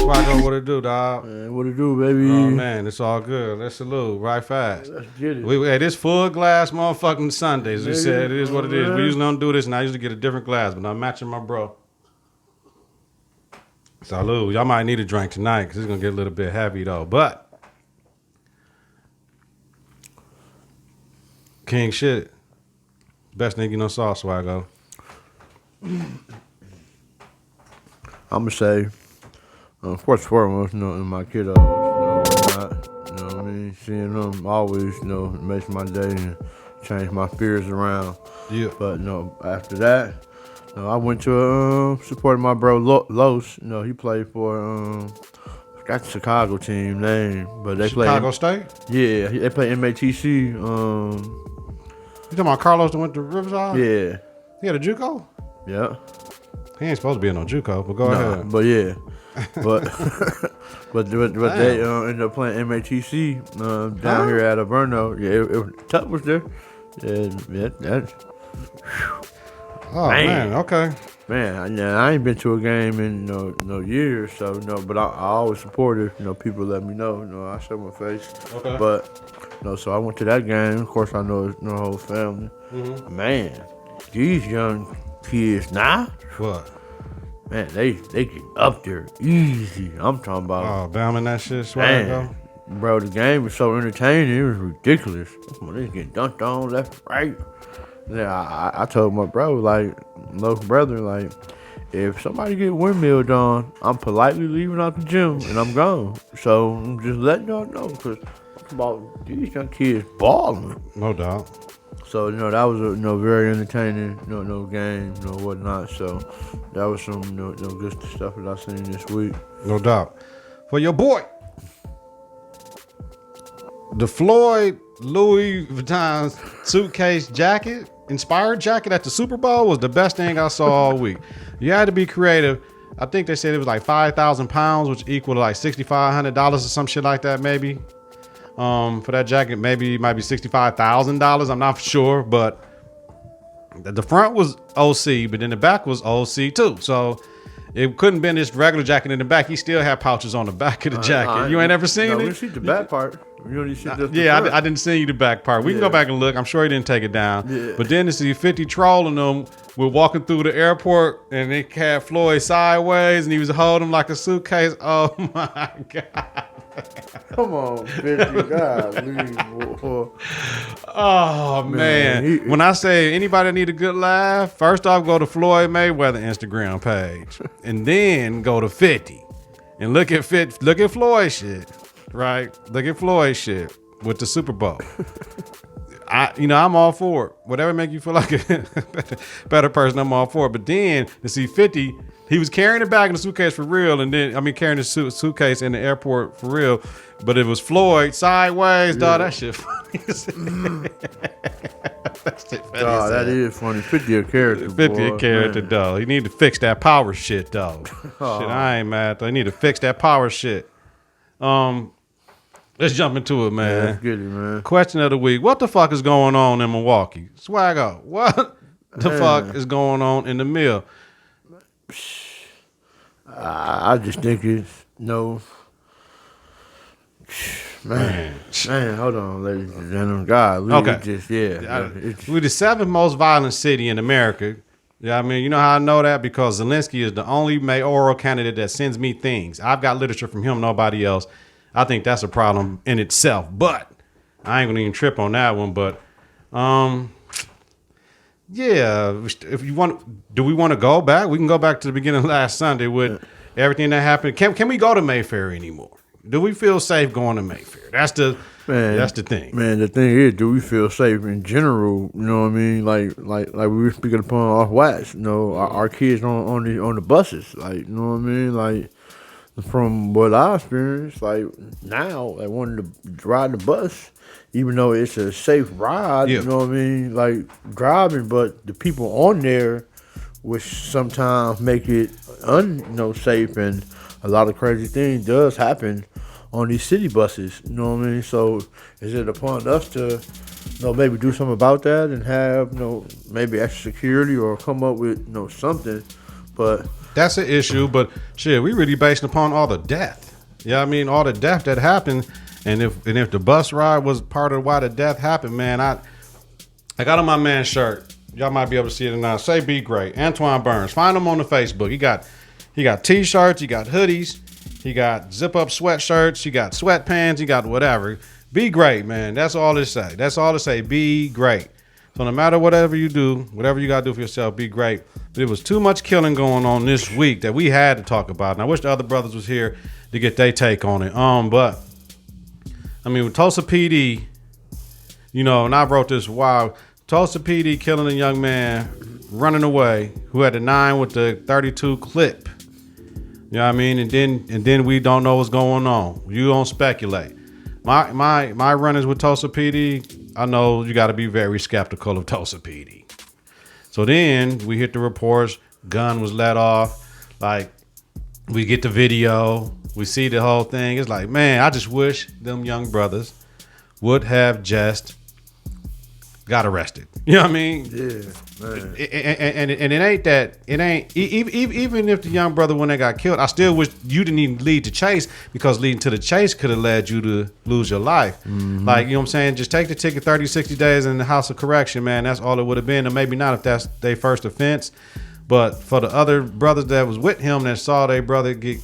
Swagg-O, what it do, dog? Man, what it do, baby? Oh, man, it's all good. Let's salute right fast. Let's get it. Hey, this full glass motherfucking Sundays. We Nigga, said it is what it is. man. We usually don't do this, and I usually get a different glass, but I'm matching my bro. Salute. Y'all might need a drink tonight because it's going to get a little bit heavy, though. But, king shit. Best nigga you know saw, Swagg-O. I'm gonna say, of course, foremost, in my kiddos, whatnot, you know what I mean? Seeing them always, makes my day and change my fears around. Yeah. But, after that, I went to supported my bro Los. He played for, got the Chicago team name, but they play Chicago State? Yeah, they play MATC. You talking about Carlos that went to Riverside? Yeah. He had a JUCO? Yeah. He ain't supposed to be in no JUCO, but go ahead. But yeah, but they ended up playing MATC down here at Averno. Yeah, Tuck was there. Yeah, that. Oh man, okay. Man, I ain't been to a game in no years, so but I always supported. People let me know. I show my face. Okay. But so I went to that game. Of course, I know the whole family. Mm-hmm. Man, these young kids now. What? Man, they get up there easy. I'm talking about. Oh, bombing that shit, Swagg-O. Bro, the game was so entertaining. It was ridiculous. They getting dunked on left, right. Yeah, I told my bro, little brother, if somebody get windmilled on, I'm politely leaving out the gym and I'm gone. So I'm just letting y'all know, because about these young kids balling. No doubt. So, that was a very entertaining, game, whatnot. So, that was some, good stuff that I seen this week. No doubt. For your boy, the Floyd Louis Vuitton suitcase jacket, inspired jacket at the Super Bowl was the best thing I saw all week. You had to be creative. I think they said it was like 5,000 pounds, which equal to like $6,500 or some shit like that, maybe. For that jacket, maybe it might be $65,000. I'm not sure, but the front was OC, but then the back was OC too. So it couldn't been this regular jacket in the back. He still had pouches on the back of the jacket. You ain't ever seen it? No, we see the back part. You only see the front. I didn't send you the back part. We can go back and look. I'm sure he didn't take it down. Yeah. But then to see 50 trolling them. We're walking through the airport and they had Floyd sideways and he was holding him like a suitcase. Oh my God. Come on, 50. God, oh man. When I say anybody need a good laugh, first off go to Floyd Mayweather Instagram page and then go to 50 and look at Floyd shit. Right? Look at Floyd shit with the Super Bowl. I'm all for it. Whatever make you feel like a better person, I'm all for it. But then to see 50, he was carrying it back in the suitcase for real, and then carrying the suitcase in the airport for real. But it was Floyd sideways, dog. That shit funny. That shit funny. Dog, that is funny. 50 a character. 50 a character, dog. You need to fix that power shit, dog. Oh. Shit, I ain't mad though. You need to fix that power shit. Let's jump into it, man. Yeah, let's get it, man. Question of the week. What the fuck is going on in Milwaukee? Swagg-O, what the fuck is going on in the mill? I just think it's man, hold on, ladies and gentlemen. God, okay. We're the 7th most violent city in America. Yeah, I mean, you know how I know that? Because Zelensky is the only mayoral candidate that sends me things. I've got literature from him, nobody else. I think that's a problem in itself, but I ain't gonna even trip on that one. But, yeah, if you want, do we want to go back? We can go back to the beginning of last Sunday with everything that happened. Can we go to Mayfair anymore? Do we feel safe going to Mayfair? That's the thing. Man, the thing is, do we feel safe in general? You know what I mean? Like we were speaking upon off wax. Our kids on the buses. Like, you know what I mean? Like, from what I experienced, now, wanting to ride the bus, even though it's a safe ride, you know what I mean? Like, driving, but the people on there, which sometimes make it unsafe, and a lot of crazy things does happen on these city buses, you know what I mean? So, is it upon us to, maybe do something about that and have, maybe extra security or come up with, something, but that's an issue. But shit, we really based upon all the death. Yeah, I mean all the death that happened, and if the bus ride was part of why the death happened, man, I got on my man's shirt. Y'all might be able to see it now. Say be great, Antoine Burns. Find him on the Facebook. He got t-shirts, he got hoodies, he got zip up sweatshirts, he got sweatpants, he got whatever. Be great, man. That's all it say. That's all it say. Be great. So no matter whatever you do, whatever you got to do for yourself, be great. But it was too much killing going on this week that we had to talk about. And I wish the other brothers was here to get their take on it. But I mean, with Tulsa PD, you know, and I wrote this, wow, Tulsa PD killing a young man running away who had a 9 with the 32 clip. You know what I mean? And then we don't know what's going on. You don't speculate. My run-ins with Tulsa PD, I know you got to be very skeptical of Tulsa PD. So then we hit the reports, gun was let off. Like, we get the video, we see the whole thing. It's like, man, I just wish them young brothers would have just got arrested. You know what I mean? Yeah, man. And it ain't even if the young brother, when they got killed, I still wish you didn't even lead the chase, because leading to the chase could have led you to lose your life. Mm-hmm. Like, you know what I'm saying? Just take the ticket, 30, 60 days in the house of correction, man. That's all it would have been. And maybe not if that's their first offense. But for the other brothers that was with him that saw their brother get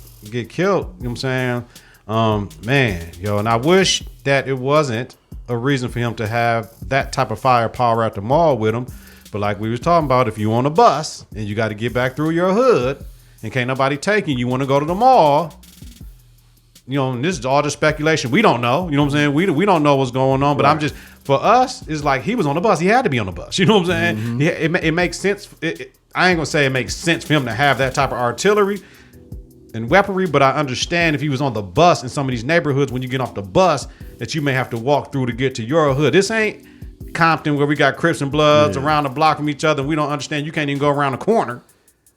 killed, you know what I'm saying? Man, yo, and I wish that it wasn't a reason for him to have that type of firepower at the mall with him. But like we was talking about, if you on a bus and you got to get back through your hood and can't nobody take you want to go to the mall, you know, and this is all just speculation. We don't know. You know what I'm saying? We don't know what's going on. But right. I'm just, for us, it's like he was on the bus. He had to be on the bus. You know what I'm saying? Mm-hmm. It makes sense. I ain't going to say it makes sense for him to have that type of artillery and weaponry, but I understand if he was on the bus in some of these neighborhoods, when you get off the bus, that you may have to walk through to get to your hood. This ain't Compton where we got Crips and Bloods around the block from each other and we don't understand you can't even go around the corner.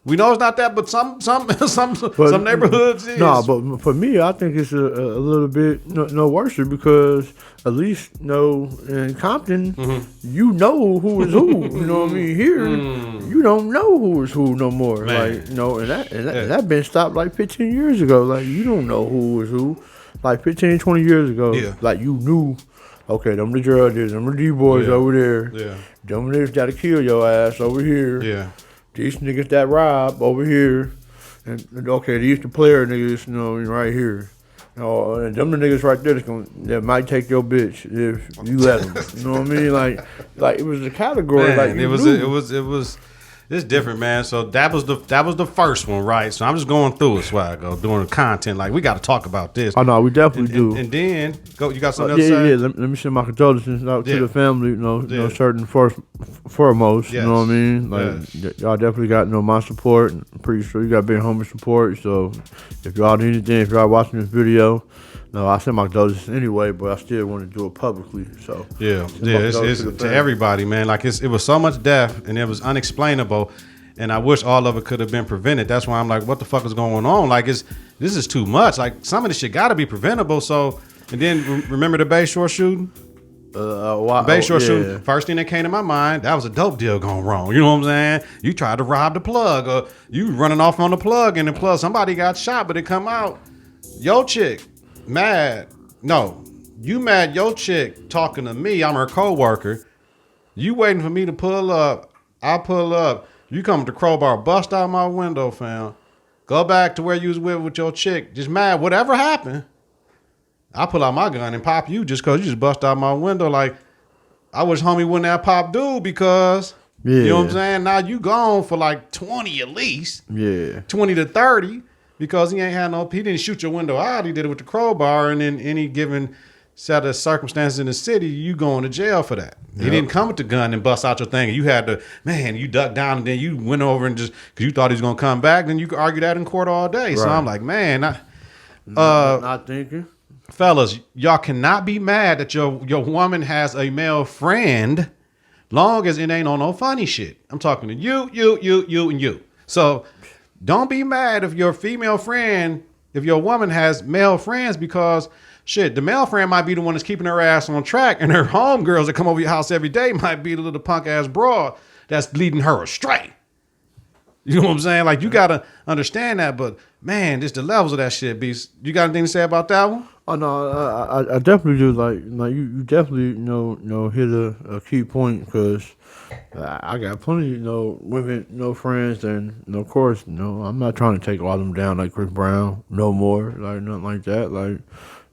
We know it's not that, but some neighborhoods is. No, but for me, I think it's a little bit no worse, because at least in Compton, you know who is who. You know what I mean? Here, you don't know who is who no more. Man. Like, and that been stopped like 15 years ago. Like, you don't know who is who. Like 15, 20 years ago, like you knew. Okay, them the drug dealers, them the D-boys over there. Yeah. Them niggas gotta kill your ass over here. Yeah. These niggas that rob over here, and okay, these the player niggas, right here. And them the niggas right there that might take your bitch if you let them. You know what I mean? Like it was a category. Man, like it was. It's different, man. So that was the first one, right? So I'm just going through it, Swagg-O, doing the content. Like, we got to talk about this. Oh no, we definitely do. And then go. You got something else to say? Yeah. Let me send my condolences out to the family. Certain foremost. Yes. You know what I mean? Like, y'all definitely got my support. I'm pretty sure you got big homie support. So if y'all need anything, if y'all watching this video. No, I sent my condolences anyway, but I still want to do it publicly. So it's to everybody, man. Like, it was so much death and it was unexplainable, and I wish all of it could have been prevented. That's why I'm like, what the fuck is going on? Like, this is too much. Like, some of this shit got to be preventable. So, and then remember the Bayshore shooting? Shooting. First thing that came to my mind, that was a dope deal going wrong. You know what I'm saying? You tried to rob the plug, or you running off on the plug, and the plug, somebody got shot, but it come out, yo chick. Mad. No, you mad your chick talking to me. I'm her co-worker. You waiting for me to pull up. I pull up. You come with the crowbar, bust out my window, fam. Go back to where you was with your chick. Just mad. Whatever happened, I pull out my gun and pop you just because you just bust out my window. Like, I wish homie wouldn't have popped dude, because, you know what I'm saying? Now you gone for like 20 at least. Yeah. 20 to 30. Because he didn't shoot your window out. He did it with the crowbar, and in any given set of circumstances in the city, you going to jail for that. Yep. He didn't come with the gun and bust out your thing. And you had to, you ducked down, and then you went over and just, because you thought he was going to come back, then you could argue that in court all day. Right. So I'm like, man, not thinking. Fellas, y'all cannot be mad that your woman has a male friend, long as it ain't on no funny shit. I'm talking to you, and you. So don't be mad if your female friend, if your woman has male friends, because shit, the male friend might be the one that's keeping her ass on track, and her homegirls that come over your house every day might be the little punk ass broad that's leading her astray. You know what I'm saying? Like, you got to understand that, but man, just the levels of that shit, Beast. You got anything to say about that one? Oh no, I definitely do. Like you definitely hit a key point because I got plenty women friends and of course I'm not trying to take all of them down like Chris Brown no more, like nothing like that. Like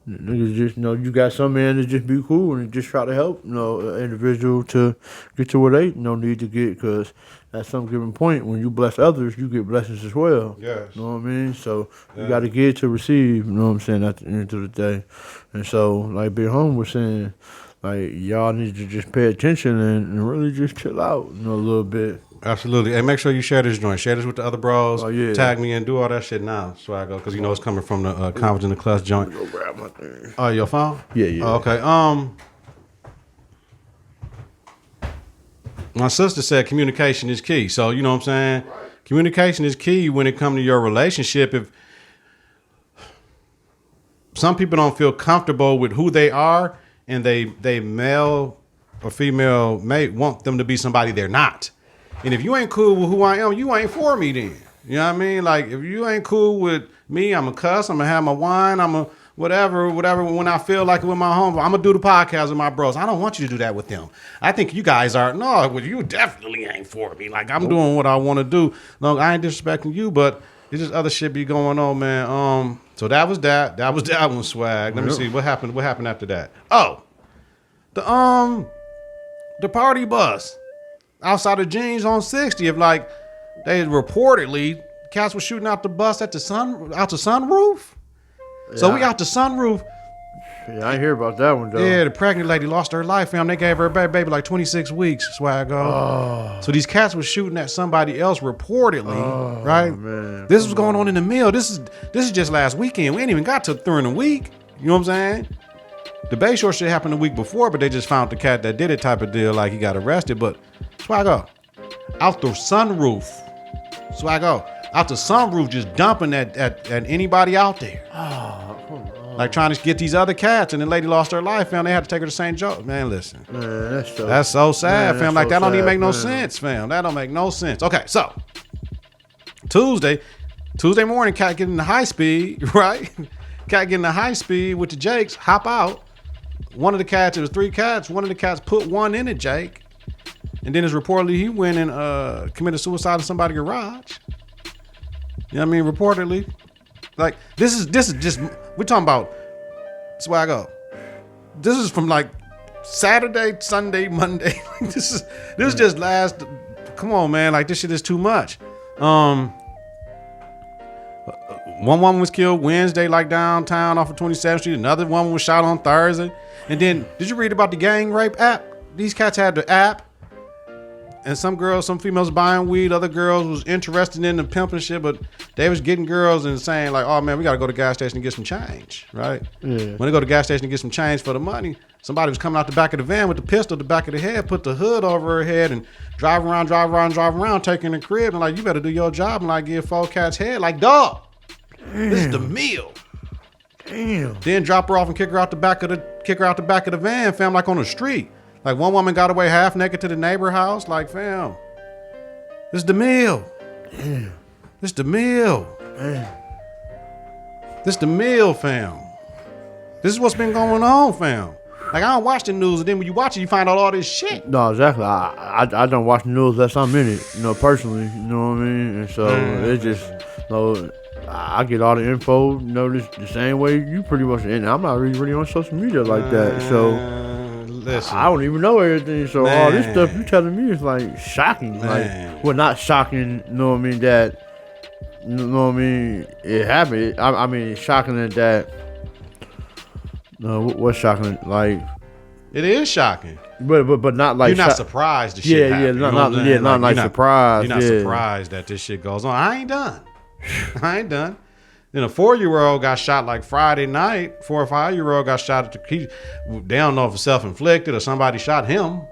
niggas just you got some men that just be cool and just try to help an individual to get to where they need to get, because at some given point when you bless others you get blessings as well. Yes. You know what I mean? So you got to give to receive. You know what I'm saying? At the end of the day, and so like Big Home was saying, like y'all need to just pay attention and really just chill out a little bit. Absolutely. Hey, make sure you share this joint. Share this with the other bros. Oh, yeah. Tag me and do all that shit now, Swagg-O, because it's coming from the Confidence in the Klutch joint. Go grab my thing. Oh, your phone? Yeah. Oh, okay. My sister said communication is key. So, you know what I'm saying? Right. Communication is key when it comes to your relationship. If some people don't feel comfortable with who they are and they male or female mate want them to be somebody they're not. And if you ain't cool with who I am, you ain't for me then. You know what I mean? Like, if you ain't cool with me, I'm a cuss, I'm going to have my wine, I'm a whatever. When I feel like it with my home, I'm going to do the podcast with my bros. I don't want you to do that with them. I think you guys are, no, well, you definitely ain't for me. Like, I'm doing what I want to do. No, I ain't disrespecting you, but it's just other shit be going on, man. So that was that. That was that one, Swag. Let me see. What happened after that? Oh, the party bus outside of Jeans on 60th, like they reportedly cats were shooting out the bus out the sunroof. Yeah. So we out the sunroof. Yeah, I ain't hear about that one though. Yeah, the pregnant lady lost her life, fam. They gave her baby like 26 weeks, Swagg-O. Oh. So these cats were shooting at somebody else reportedly, right? Man. This was going on in the mill. This is just last weekend. We ain't even got to during the week. You know what I'm saying? The Bayshore shit happened the week before, but they just found the cat that did it type of deal, like he got arrested. But Swagg-O, out the sunroof. Swagg-O, out the sunroof, just dumping at anybody out there. Oh, come on. Like trying to get these other cats, and the lady lost her life, fam. They had to take her to St. Joe. Man, listen. Man, that's so sad, fam. Like, that don't even make no sense, fam. That don't make no sense. Okay, so Tuesday morning, cat getting the high speed, right? Cat getting the high speed with the Jakes, hop out. One of the cats, it was 3 cats. One of the cats put one in it, Jake. And then it's reportedly he went and committed suicide in somebody's garage. You know what I mean? Reportedly. Like, this is just, we're talking about Swagg-O. This is from like Saturday, Sunday, Monday. This is just last, come on, man. Like, this shit is too much. One woman was killed Wednesday, like downtown off of 27th Street. Another woman was shot on Thursday. And then, did you read about the gang rape app? These cats had the app. And some females buying weed. Other girls was interested in the pimping shit, but they was getting girls and saying like, oh man, we got to go to the gas station and get some change, right? Yeah. When they go to the gas station and get some change for the money, somebody was coming out the back of the van with the pistol at the back of the head, put the hood over her head and drive around, taking the crib and like, you better do your job and like give 4 cats head. Like, dog, this is the meal. Damn. Then drop her off and kick her out the back of the van, fam, like on the street. Like, one woman got away half naked to the neighbor house. Like, fam, this is the meal. Damn. This is the meal. Damn. This is the meal, fam. This is what's been going on, fam. Like, I don't watch the news, and then when you watch it, you find out all this shit. No, exactly. I don't watch the news unless I'm in it, personally. You know what I mean? And so it's just, I get all the info, the same way you pretty much. And I'm not really on social media like that. So listen, I don't even know everything. So all this stuff you telling me is like shocking. Man. Like, well, not shocking. You know what I mean? That, you know what I mean? It happened. I mean, it's shocking that. No, what's shocking? Like, it is shocking. But not like you're not surprised the shit happened. Not like surprised. You're not surprised that this shit goes on. I ain't done. Then a 4-year-old got shot like Friday night. 4 or 5-year-old got shot they don't know if it's self-inflicted or somebody shot him.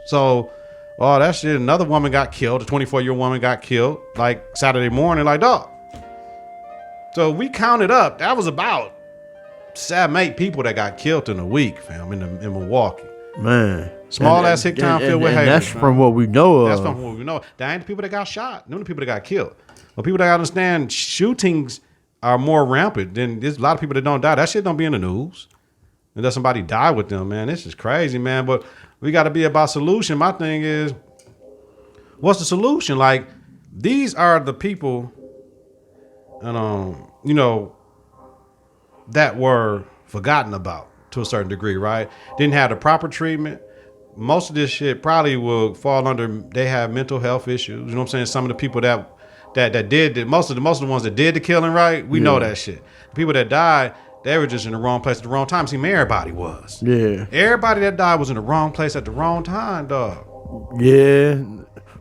So, oh, that shit. Another woman got killed. A 24-year-old woman got killed like Saturday morning. Like, dog. So we counted up. That was about 7, 8 people that got killed in a week, fam, in Milwaukee. Man. Small ass hick town filled with haters. That's from what we know of. That's from what we know. That ain't the people that got shot. Them the people that got killed. But people that gotta understand shootings are more rampant. Then there's a lot of people that don't die. That shit don't be in the news. Unless somebody die with them, man. This is crazy, man. But we gotta be about solution. My thing is, what's the solution? Like, these are the people, and that were forgotten about to a certain degree, right? Didn't have the proper treatment. Most of this shit probably will fall under, they have mental health issues. You know what I'm saying? Some of the people that did most of the ones that did the killing, right? We know that shit. The people that died, they were just in the wrong place at the wrong time. See, everybody was. Yeah. Everybody that died was in the wrong place at the wrong time, dog. Yeah,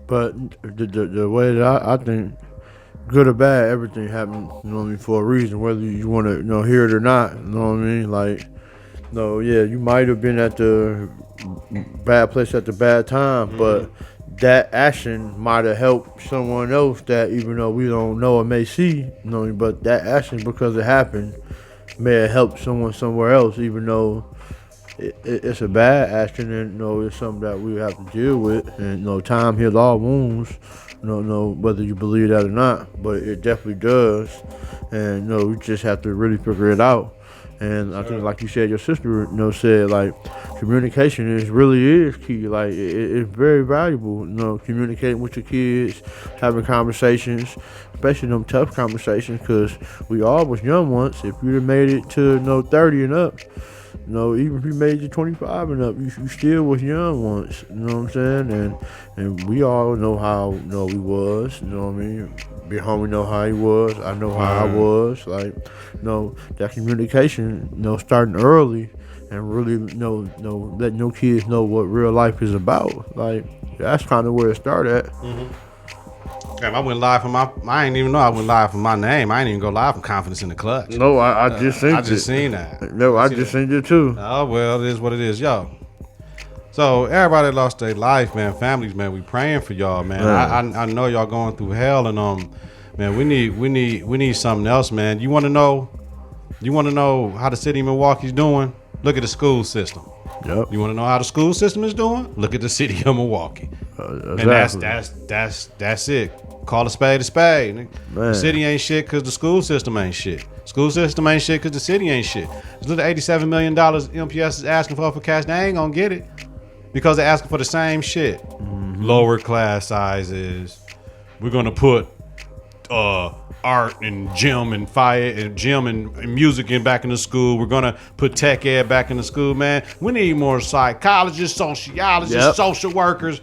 but the way that I think, good or bad, everything happened, you know what I mean, for a reason, whether you want to, hear it or not, you know what I mean? Like, you might have been at the bad place at the bad time, but that action might have helped someone else that, even though we don't know or may see, but that action, because it happened, may have helped someone somewhere else, even though it's a bad action, and it's something that we have to deal with, and time heals all wounds. Whether you believe that or not, but it definitely does, and we just have to really figure it out. And I think, like you said, your sister, said, like, communication really is key. Like, it's very valuable, communicating with your kids, having conversations, especially them tough conversations, because we all was young once. If you'd have made it to 30 and up, even if you made it 25 and up, you still was young once. You know what I'm saying? And we all know how we was. You know what I mean? Big homie know how he was. I know how I was. Like, that communication, starting early and really, letting your kids know what real life is about. Like, that's kind of where it started at. Mm-hmm. Damn, I went live from I didn't even know I went live from my name. I didn't even go live from Confidence in the Clutch. No, I just seen it. I just seen that. No, I just seen it too. Oh, well, it is what it is, yo. So everybody that lost their life, man, families, man, we praying for y'all, man. I know y'all going through hell, and man, we need something else, man. You want to know how the city of Milwaukee's doing? Look at the school system. Yep. You want to know how the school system is doing? Look at the city of Milwaukee. Exactly. And that's it. Call a spade a spade. Man. The city ain't shit because the school system ain't shit. School system ain't shit because the city ain't shit. This little $87 million MPS is asking for cash. They ain't gonna get it because they're asking for the same shit. Mm-hmm. Lower class sizes. We're gonna put art and gym and fire and gym and music back in the school. We're gonna put tech ed back in the school, man. We need more psychologists, sociologists, social workers.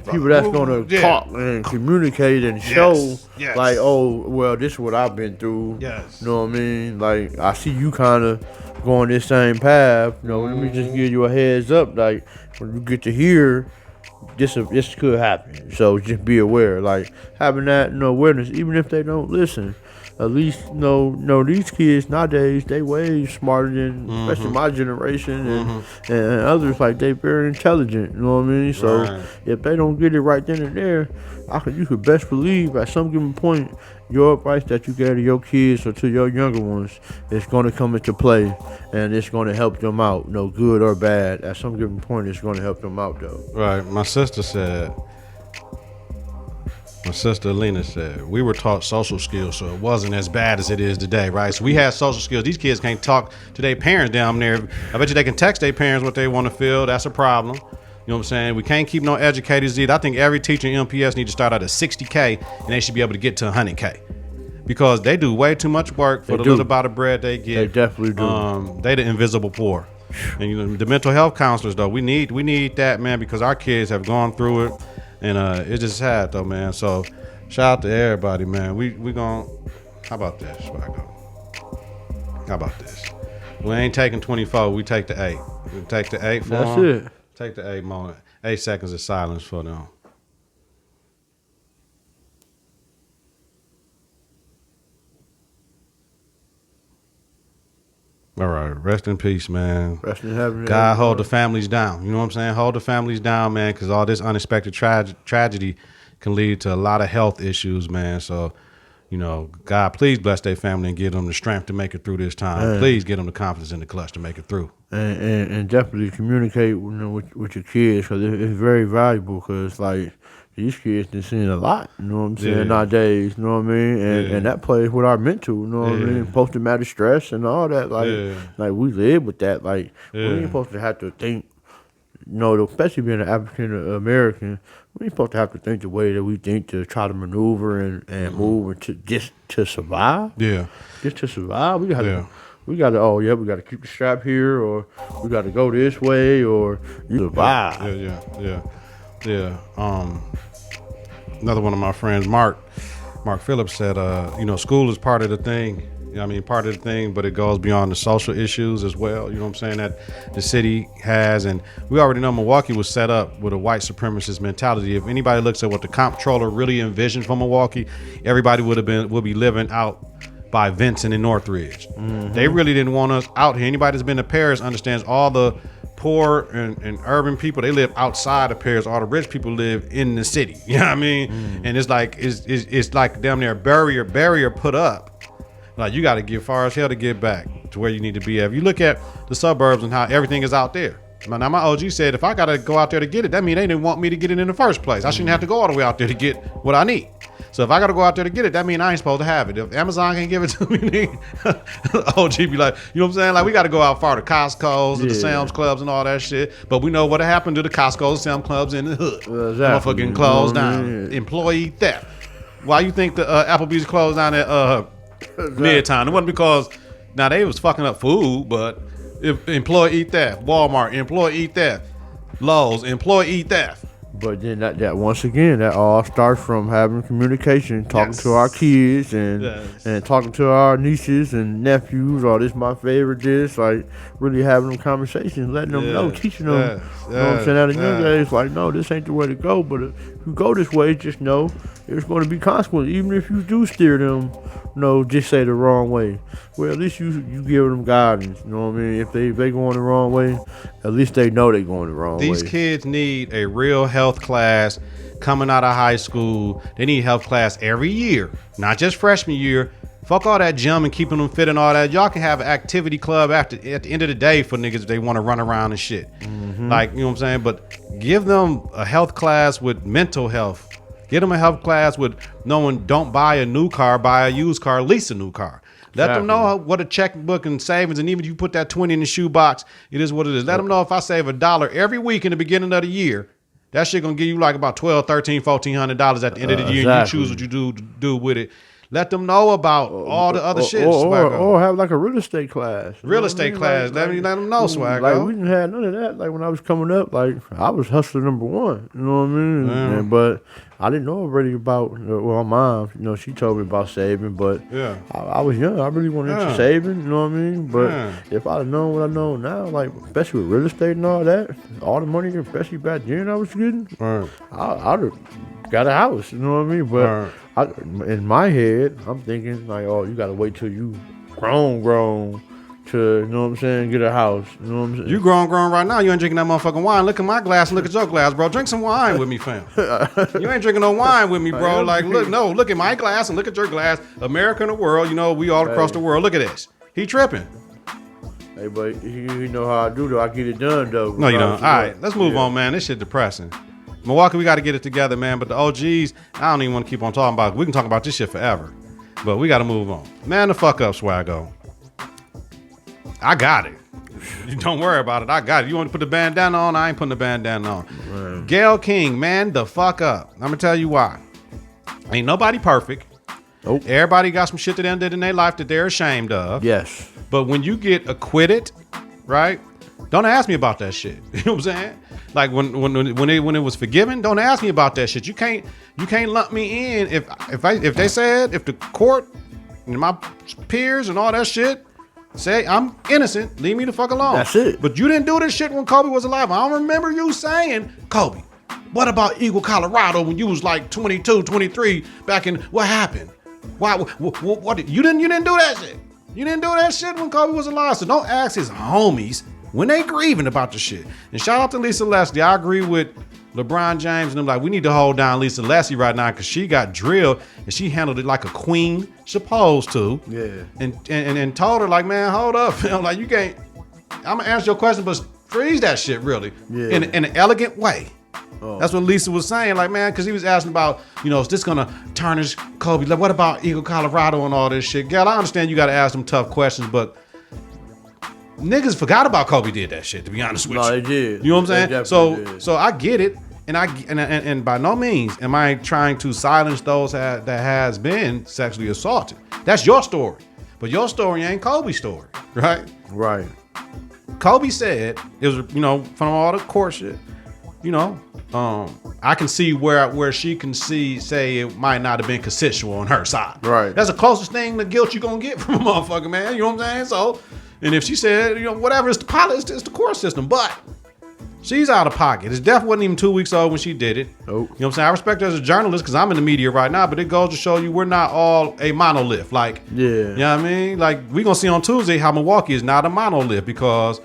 People that's gonna talk and communicate and show, like, oh, well, this is what I've been through. Yes. You know what I mean? Like, I see you kind of going this same path. Let me just give you a heads up. Like, when you get to hear, this could happen. So just be aware. Like, having that awareness, even if they don't listen. At least, these kids nowadays, they way smarter than, especially my generation and others. Like, they very intelligent, you know what I mean? So if they don't get it right then and there, you could best believe at some given point, your advice that you gave to your kids or to your younger ones is going to come into play, and it's going to help them out, good or bad. At some given point, it's going to help them out, though. Right. My sister Alina said, we were taught social skills, so it wasn't as bad as it is today, right? So we had social skills. These kids can't talk to their parents down there. I bet you they can text their parents what they want to feel. That's a problem. You know what I'm saying? We can't keep no educators either. I think every teacher in MPS needs to start out at $60K, and they should be able to get to $100K. Because they do way too much work for the little bit of bread they get. They definitely do. They the invisible poor. And the mental health counselors, though, we need that, man, because our kids have gone through it. And it's just sad though, man. So shout out to everybody, man. We gon' how about this, Swagg-O? How about this? We ain't taking 24, we take the 8. We take the 8 for That's them. it. Take the 8 moment. 8 seconds of silence for them. All right, rest in peace, man. Rest in heaven. God, hold the families down. You know what I'm saying? Hold the families down, man, because all this unexpected tragedy can lead to a lot of health issues, man. So, God, please bless their family and give them the strength to make it through this time. Please give them the confidence in the Klutch to make it through. And definitely communicate with your kids, because it's very valuable, because like these kids done seen a lot, you know what I'm saying, nowadays, you know what I mean? And that plays with our mental, you know what I mean? Post-traumatic stress and all that, like we live with that. Like, we ain't supposed to have to think, especially being an African American, we ain't supposed to have to think the way that we think to try to maneuver and move just to survive. Yeah. Just to survive. We gotta we gotta keep the strap here, or we gotta go this way, or you survive. Yeah. Another one of my friends, Mark Phillips, said, school is part of the thing. Part of the thing, but it goes beyond the social issues as well. You know what I'm saying? That the city has, and we already know Milwaukee was set up with a white supremacist mentality. If anybody looks at what the comptroller really envisioned for Milwaukee, everybody would be living out by Vincent and Northridge. They really didn't want us out here. Anybody that's been to Paris understands all the poor and urban people, they live outside of Paris. All the rich people live in the city. You know what I mean? And it's like damn near barrier put up. Like, you got to get far as hell to get back to where you need to be at. If you look at the suburbs and how everything is out there. Now my OG said, if I got to go out there to get it, that means they didn't want me to get it in the first place. I shouldn't have to go all the way out there to get what I need. So if I got to go out there to get it, that means I ain't supposed to have it. If Amazon can give it to me, OG be like, you know what I'm saying? Like, we got to go out far to Costco's and the Sam's Clubs and all that shit. But we know what happened to the Costco's, Sam's Clubs in the hood. Exactly. Motherfucking closed down. Employee theft. Why you think the Applebee's closed down at Midtown? It wasn't because now they was fucking up food, but if employee theft, Walmart, employee theft, Lowe's, employee theft. But then that once again, that all starts from having communication, talking to our kids and talking to our nieces and nephews. Oh, this my favorite dish. Like, really having them conversations, letting them know, teaching them. You know what I'm saying? At a young age, like, no, this ain't the way to go. But if you go this way, just know there's going to be consequences. Even if you do steer them, just say the wrong way. Well, at least you give them guidance. You know what I mean? If they going the wrong way, at least they know they going the wrong way. These kids need a real health class coming out of high school. They need health class every year, not just freshman year. Fuck all that gym and keeping them fit and all that. Y'all can have an activity club at the end of the day for niggas if they want to run around and shit. Like, you know what I'm saying? But give them a health class with mental health. Get them a health class with knowing don't buy a new car, buy a used car, lease a new car. Let them know what a checkbook and savings, and even if you put that 20 in the shoebox, it is what it is. Let them know if I save $1 every week in the beginning of the year, that shit gonna give you like about $1,200, $1,300, $1,400 at the end of the year, and you choose what you do with it. Let them know about all the other shit. Or have like a real estate class. Real estate class. Let them know, Swagg-O. Like, we didn't have none of that. Like, when I was coming up, like, I was hustler number one. You know what I mean? But I didn't know already about, my mom, she told me about saving, but I was young. I really wanted into saving, you know what I mean? But if I'd have known what I know now, like, especially with real estate and all that, all the money, especially back then I was getting, I'd have got a house, you know what I mean? But in my head, I'm thinking like, oh, you gotta wait till you grown to, you know what I'm saying, get a house. You know what I'm saying? You grown right now. You ain't drinking that motherfucking wine. Look at my glass and look at your glass, bro. Drink some wine with me, fam. You ain't drinking no wine with me, bro. Like, look at my glass and look at your glass. America and the world, we all across the world. Look at this. He tripping. Hey, but you know how I do, though. I get it done, though. No, you don't. All right, let's move on, man. This shit depressing. Milwaukee, we got to get it together, man. But the OGs, I don't even want to keep on talking about it. We can talk about this shit forever. But we got to move on. Man, the fuck up, Swagg-O. I got it. You don't worry about it. I got it. You want to put the bandana on? I ain't putting the bandana on. Right. Gayle King, man, the fuck up. I'm going to tell you why. Ain't nobody perfect. Nope. Everybody got some shit that they did in their life that they're ashamed of. Yes. But when you get acquitted, right? Don't ask me about that shit. You know what I'm saying? Like when it was forgiven, don't ask me about that shit. You can't lump me in if the court and my peers and all that shit say I'm innocent, leave me the fuck alone. That's it. But you didn't do this shit when Kobe was alive. I don't remember you saying, Kobe, what about Eagle, Colorado when you was like 22, 23 back in, what happened? Why? What you didn't do that shit. You didn't do that shit when Kobe was alive. So don't ask his homies when they grieving about the shit. And shout out to Lisa Leslie. I agree with LeBron James and them like, we need to hold down Lisa Leslie right now because she got drilled and she handled it like a queen supposed to. Yeah. And told her like, man, hold up. Like, you can't, I'm gonna answer your question, but freeze that shit really. Yeah. In an elegant way. Oh. That's what Lisa was saying, like, man, because he was asking about, is this gonna tarnish Kobe? Like, what about Eagle Colorado and all this shit? Girl, I understand you gotta ask them tough questions, but niggas forgot about Kobe did that shit, to be honest with you. No, they did. You know what I'm saying? Did. So I get it, and by no means am I trying to silence those that has been sexually assaulted. That's your story, but your story ain't Kobe's story, right? Right. Kobe said it was, from all the court shit, I can see where she can say it might not have been consensual on her side. Right. That's the closest thing to guilt you're gonna get from a motherfucker, man. You know what I'm saying? So, and if she said, whatever, it's the pilot, it's the court system, but she's out of pocket. It definitely wasn't even 2 weeks old when she did it. Nope. You know what I'm saying? I respect her as a journalist because I'm in the media right now, but it goes to show you we're not all a monolith. Like, yeah. You know what I mean? Like, we gonna see on Tuesday how Milwaukee is not a monolith because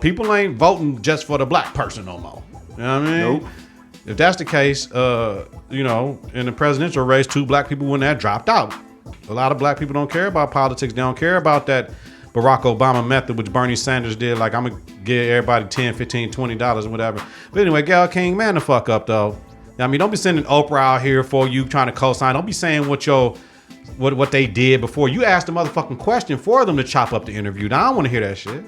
people ain't voting just for the black person no more. You know what I mean? Nope. If that's the case, in the presidential race, 2 black people when that dropped out. A lot of black people don't care about politics. They don't care about that Barack Obama method, which Bernie Sanders did. Like, I'm going to give everybody $10, $15, $20 or whatever. But anyway, Gayle King, man the fuck up, though. I mean, don't be sending Oprah out here for you trying to co-sign. Don't be saying what they did before. You asked the motherfucking question for them to chop up the interview. Now, I don't want to hear that shit.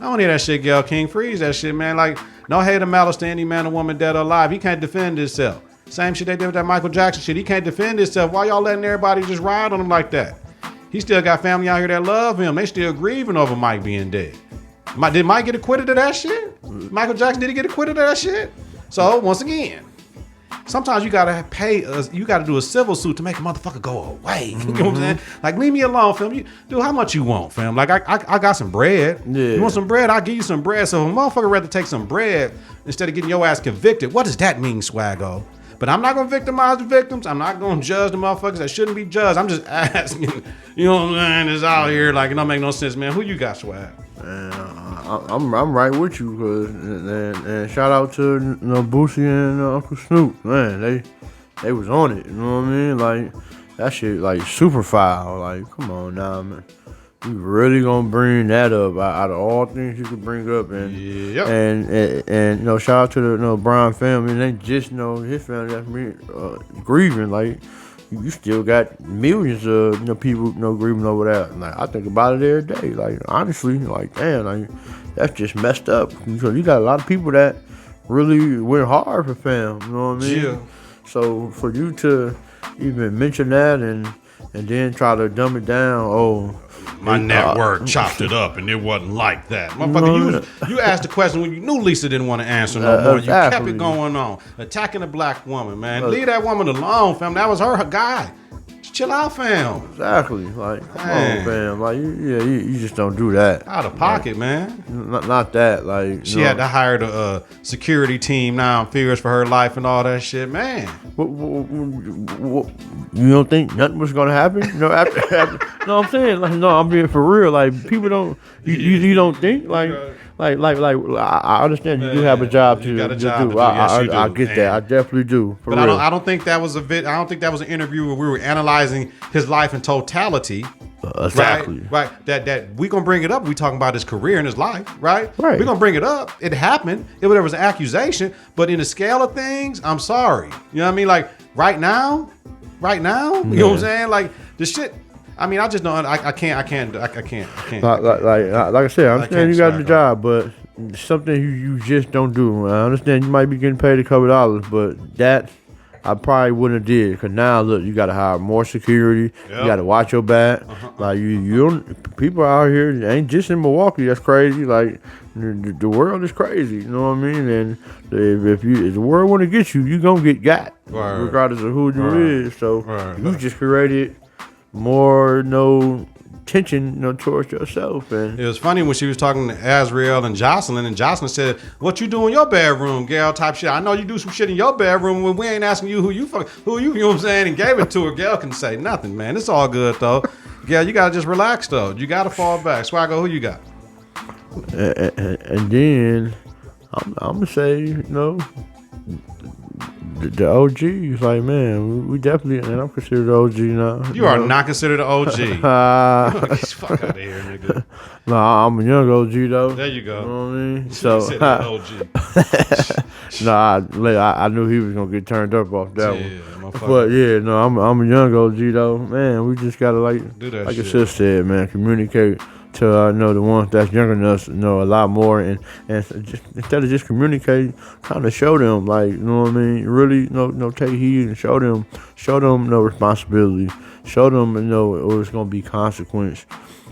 I don't hear that shit, Gayle King. Freeze that shit, man. Like, no hate or malice to any man or woman, dead or alive. He can't defend himself. Same shit they did with that Michael Jackson shit. He can't defend himself. Why y'all letting everybody just ride on him like that? He still got family out here that love him. They still grieving over Mike being dead. Did Mike get acquitted of that shit? Michael Jackson, did he get acquitted of that shit? So, once again, sometimes you gotta you gotta do a civil suit to make a motherfucker go away. You know what I'm saying? Like, leave me alone, fam. Dude, how much you want, fam? Like, I got some bread. Yeah. You want some bread? I'll give you some bread. So if a motherfucker rather take some bread instead of getting your ass convicted, what does that mean, Swagg-O? But I'm not gonna victimize the victims. I'm not gonna judge the motherfuckers that shouldn't be judged. I'm just asking, you know what I'm saying? It's out here, like, it don't make no sense, man. Who you got, Swag? Man, I'm right with you, cause and shout out to Boosie and Uncle Snoop, man. They was on it, you know what I mean? Like, that shit like super foul. Like, come on now, man. You really gonna bring that up out of all things you could bring up, and Yep. and shout out to the Brown family. And they just his family that's grieving. Like, you still got millions of people grieving over that. Like, I think about it every day. Like, honestly, like, damn, like, that's just messed up. So you got a lot of people that really went hard for fam. You know what I mean? Yeah. So for you to even mention that and then try to dumb it down, My network chopped it up and it wasn't like that. Motherfucker, you asked the question when you knew Lisa didn't want to answer no more. You kept it going on. Attacking a black woman, man. Leave that woman alone, fam. That was her guy. Just chill out, fam. Exactly. Like, come on, fam. Like, you just don't do that. Out of pocket, man. Not that. Like, she had to hire the security team now, fears for her life and all that shit, man. You don't think nothing was gonna happen? After no, I'm saying, like, no, I'm being for real. Like, people don't. You don't think like I understand you do have a job to do. Yes, you I do. get that. I definitely do. But I don't think that was I don't think that was an interview where we were analyzing his life in totality. Exactly. Right. That we gonna bring it up. We talking about his career and his life. Right. Right. We gonna bring it up. It happened. There was an accusation, but in the scale of things, I'm sorry. You know what I mean? Like, right now. You know what I'm saying? Like, the shit. I mean, I just don't. I can't. Like I said, I understand you got the job, but something you just don't do. I understand you might be getting paid $2, but that I probably wouldn't have did. Cause now look, you got to hire more security. Yep. You got to watch your back. Like, you don't. People out here ain't just in Milwaukee. That's crazy. Like, the world is crazy. You know what I mean? And if the world want to get you, you gonna get got, regardless of who you is. So you just created more tension towards yourself. And it was funny when she was talking to Azriel and Jocelyn said, "What you do in your bedroom, Gail?" type shit. I know you do some shit in your bedroom when we ain't asking you who you know what I'm saying, and gave it to her. Gail can say nothing, man. It's all good though. Gail, you gotta just relax though. You gotta fall back. Swagg-O, who you got? And then I'm gonna say, the OGs, like, man, we definitely, and I'm considered the OG now. You are not considered an OG. Get the fuck out of here, nigga. Nah, I'm a young OG though. There you go. You know what I mean? So, I knew he was gonna get turned up off that one. Motherfucker. But yeah, no, I'm a young OG though. Man, we just gotta do that like shit. your sister said, man, communicate to the ones that's younger than us know a lot more, and just, instead of just communicating, kind of show them, like, you know what I mean, really take heed and show them responsibility, show them it's gonna be consequence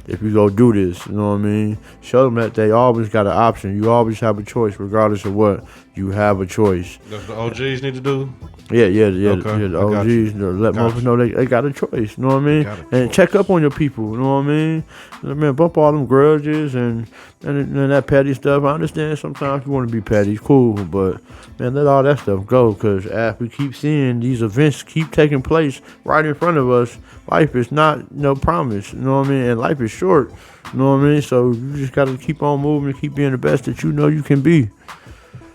if you go do this, you know what I mean. Show them that they always got an option. You always have a choice, regardless of what. You have a choice. That's what the OGs need to do. Yeah. Okay. The OGs let motherfuckers know they got a choice. You know what I mean? And check up on your people. You know what I mean? Man, bump all them grudges and that petty stuff. I understand sometimes you want to be petty, cool, but man, let all that stuff go. Because as we keep seeing these events keep taking place right in front of us, life is not no promise. You know what I mean? And life is short. You know what I mean? So you just got to keep on moving and keep being the best that you know you can be.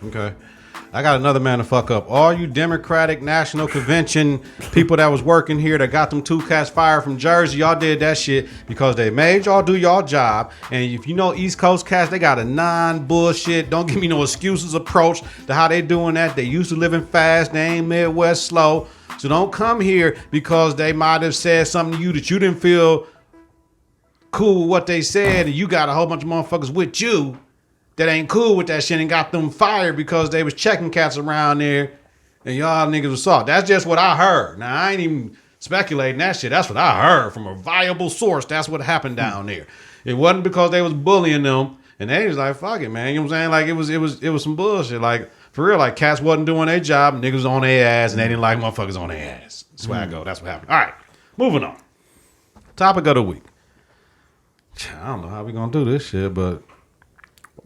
Okay. I got another man to fuck up. All you Democratic National Convention people that was working here that got them 2 cats fired from Jersey, y'all did that shit because they made y'all do y'all job. And if you know East Coast cats, they got a non-bullshit, don't give me no excuses approach to how they doing that. They used to living fast. They ain't Midwest slow. So don't come here because they might have said something to you that you didn't feel cool with what they said, and you got a whole bunch of motherfuckers with you that ain't cool with that shit and got them fired because they was checking cats around there and y'all niggas was soft. That's just what I heard. Now, I ain't even speculating that shit. That's what I heard from a viable source. That's what happened down there. It wasn't because they was bullying them and they was like, fuck it, man. You know what I'm saying? Like, it was some bullshit. Like, for real, like, cats wasn't doing their job. Niggas was on their ass and they didn't like motherfuckers on their ass. Swagg-O. That's what happened. All right. Moving on. Topic of the week. I don't know how we gonna do this shit, but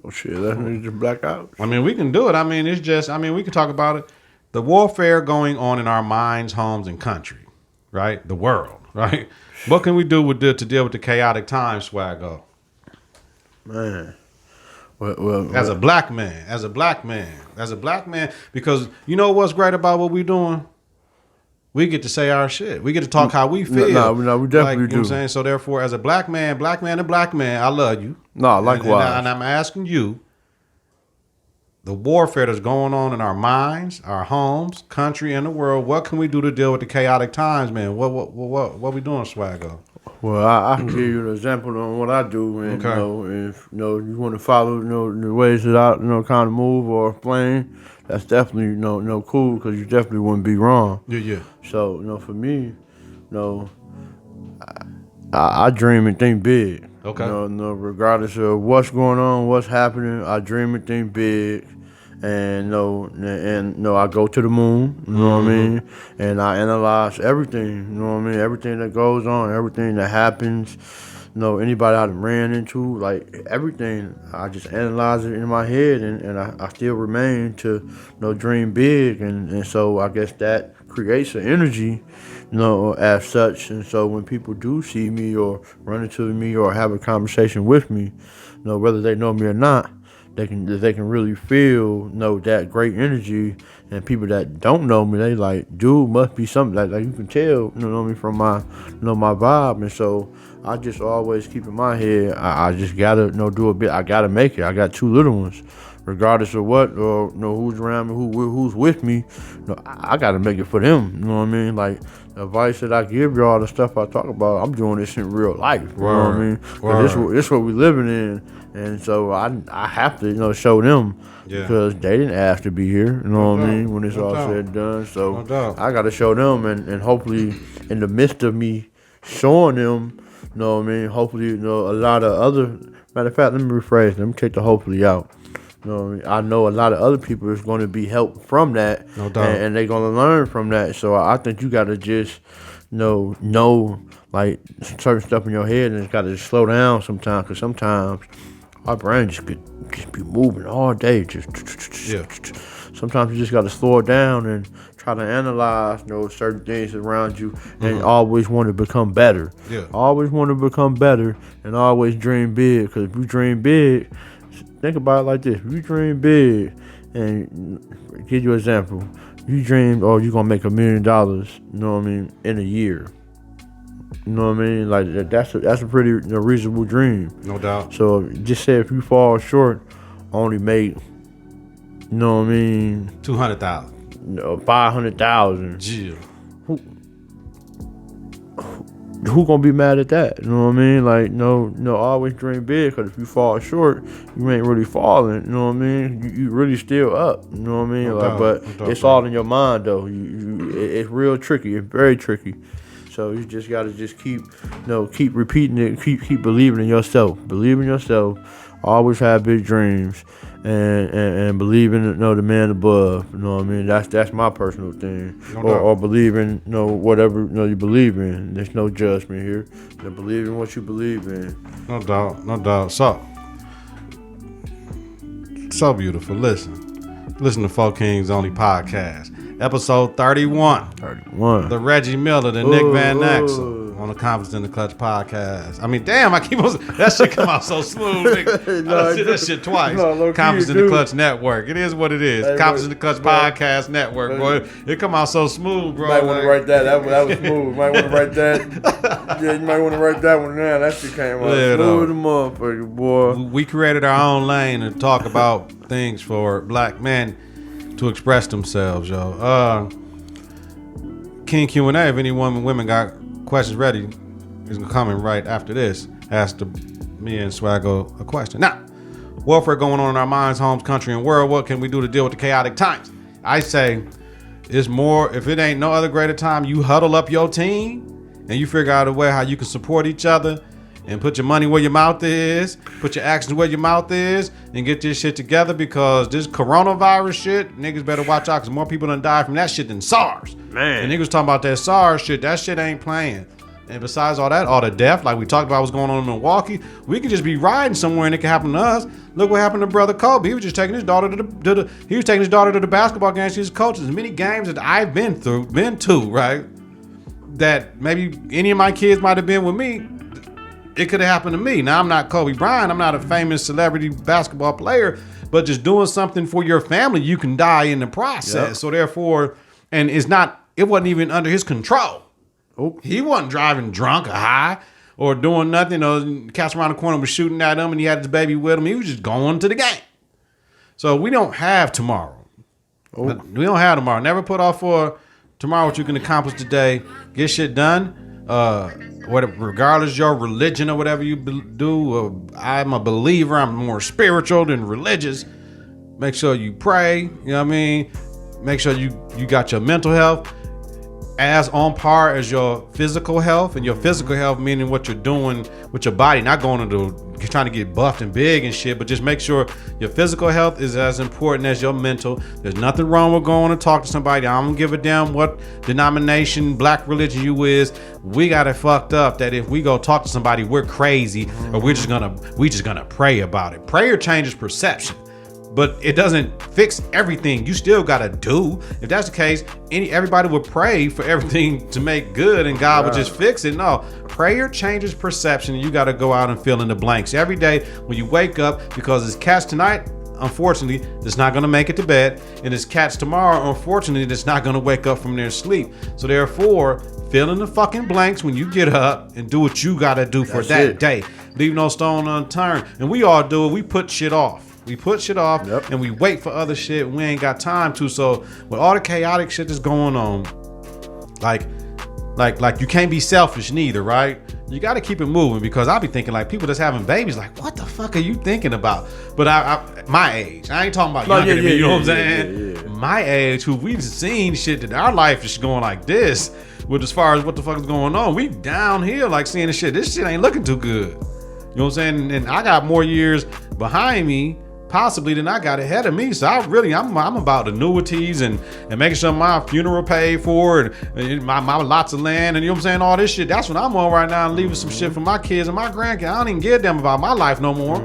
oh shit, that nigga just blackout. I mean, we can do it. I mean, it's just, we can talk about it. The warfare going on in our minds, homes, and country, right? The world, right? What can we do to deal with the chaotic times, Swagg-O? Man. Well, as a black man, because you know what's great about what we doing? We get to say our shit. We get to talk how we feel. No, we definitely do. You know what I'm saying? So therefore, as a black man, I love you. No, likewise. And I'm asking you, the warfare that's going on in our minds, our homes, country, and the world, what can we do to deal with the chaotic times, man? What we doing, Swagg-O? Well, I can give you an example on what I do, and if you want to follow the ways that I kind of move or explain, that's definitely cool, because you definitely wouldn't be wrong. Yeah. So for me, I dream and think big. Okay. Regardless of what's going on, what's happening, I dream and think big. And I go to the moon, you know what I mean? And I analyze everything, you know what I mean? Everything that goes on, everything that happens, anybody I done ran into, like everything, I just analyze it in my head, and I still remain to dream big, and so I guess that creates an energy, as such. And so when people do see me or run into me or have a conversation with me, whether they know me or not, they can really feel that great energy. And people that don't know me, they like, dude, must be something like you can tell, from my my vibe. And so I just always keep in my head, I just gotta do a bit. I gotta make it. I got 2 little ones, regardless of what or who's around me, who's with me. I gotta make it for them. You know what I mean? Like the advice that I give y'all, the stuff I talk about, I'm doing this in real life. You know what I mean? This what we living in. And so I have to, show them, because they didn't ask to be here, you know what I mean, when it's all said and done. So I got to show them, and hopefully in the midst of me showing them, you know what I mean, hopefully, a lot of other, matter of fact, let me rephrase, let me take the hopefully out. You know what I mean? I know a lot of other people is going to be helped from that, no doubt, and they're going to learn from that. So I think you got to just, know like certain stuff in your head, and it's got to just slow down sometimes, because sometimes my brain just could just be moving all day. Sometimes you just got to slow it down and try to analyze, certain things around you, and always want to become better. Always want to become better, and always dream big. Because if you dream big, think about it like this: if you dream big, and give you an example, you dream, oh, you're gonna make $1 million. You know what I mean? In a year. You know what I mean? Like that's a pretty reasonable dream. No doubt. So just say if you fall short, only make, you know what I mean? 200,000. 500,000. Jill. Who gonna be mad at that? You know what I mean? Like, no, always dream big, because if you fall short, you ain't really falling. You know what I mean? You really still up. You know what I mean? But it's all in your mind, though. It's real tricky. It's very tricky. So you just gotta keep repeating it, keep believing in yourself. Believe in yourself. Always have big dreams, and believe in the man above. You know what I mean? That's my personal thing. Or believe in whatever you believe in. There's no judgment here. You believe in what you believe in. No doubt. So beautiful. Listen to 4Kingsonly podcast. Episode 31. The Reggie Miller, the Nick Van Axel on the Confidence in the Klutch podcast. I mean, damn, I keep on, that shit come out so smooth, nigga. I said that shit twice. Confidence in the Klutch Network. It is what it is. Confidence in the Klutch podcast network, boy. It come out so smooth, bro. You might want to write that. That was smooth. You might want to write that. Yeah, you might want to write that one down. That shit came out smooth, the motherfucker, boy. We created our own lane and talk about things for black men to express themselves, yo. King Q&A, if any women got questions ready, is coming right after this. Ask me and Swagg-O a question. Now, warfare going on in our minds, homes, country, and world. What can we do to deal with the chaotic times? I say it's more, if it ain't no other greater time, you huddle up your team and you figure out a way how you can support each other and put your money where your mouth is, put your actions where your mouth is, and get this shit together, because this coronavirus shit, niggas better watch out, because more people done died from that shit than SARS. Man. And niggas talking about that SARS shit, that shit ain't playing. And besides all that, all the death, like we talked about what's going on in Milwaukee, we could just be riding somewhere and it could happen to us. Look what happened to brother Kobe. He was just taking his daughter to the basketball games. He's coaching as many games that I've been to, right? That maybe any of my kids might have been with me. It could have happened to me. Now, I'm not Kobe Bryant. I'm not a famous celebrity basketball player, but just doing something for your family, you can die in the process. Yep. So therefore, and it wasn't even under his control. Oh. He wasn't driving drunk or high or doing nothing. Cats around the corner was shooting at him and he had his baby with him. He was just going to the game. So we don't have tomorrow. Oh. We don't have tomorrow. Never put off for tomorrow what you can accomplish today. Get shit done. Regardless your religion or whatever you do, I'm a believer. I'm more spiritual than religious. Make sure you pray. You know what I mean? Make sure you got your mental health as on par as your physical health, and your physical health meaning what you're doing with your body, not going into trying to get buffed and big and shit, but just make sure your physical health is as important as your mental. There's nothing wrong with going to talk to somebody. I don't give a damn what denomination, black religion you is. We got it fucked up that if we go talk to somebody, we're crazy, or we just gonna pray about it. Prayer changes perception, but it doesn't fix everything. You still gotta do. If that's the case, everybody would pray for everything to make good and God would just fix it. No, prayer changes perception, and you gotta go out and fill in the blanks every day when you wake up, because it's cats tonight, unfortunately, that's not gonna make it to bed, and it's cats tomorrow, unfortunately, that's not gonna wake up from their sleep. So therefore, fill in the fucking blanks when you get up and do what you gotta do for that day. Leave no stone unturned. And we all do it. We put shit off. And we wait for other shit we ain't got time to. So with all the chaotic shit that's going on, like you can't be selfish neither, right? You got to keep it moving, because I be thinking like people that's having babies, like, what the fuck are you thinking about? But I my age, I ain't talking about younger than me, you know what I'm saying? Yeah. My age, who we've seen shit that our life is going like this, with as far as what the fuck is going on, we down here like seeing this shit ain't looking too good. You know what I'm saying? And I got more years behind me possibly than I got ahead of me. So I'm about annuities and making sure my funeral paid for, and my lots of land, and you know what I'm saying, all this shit. That's what I'm on right now, and leaving some shit for my kids and my grandkids. I don't even give them about my life no more.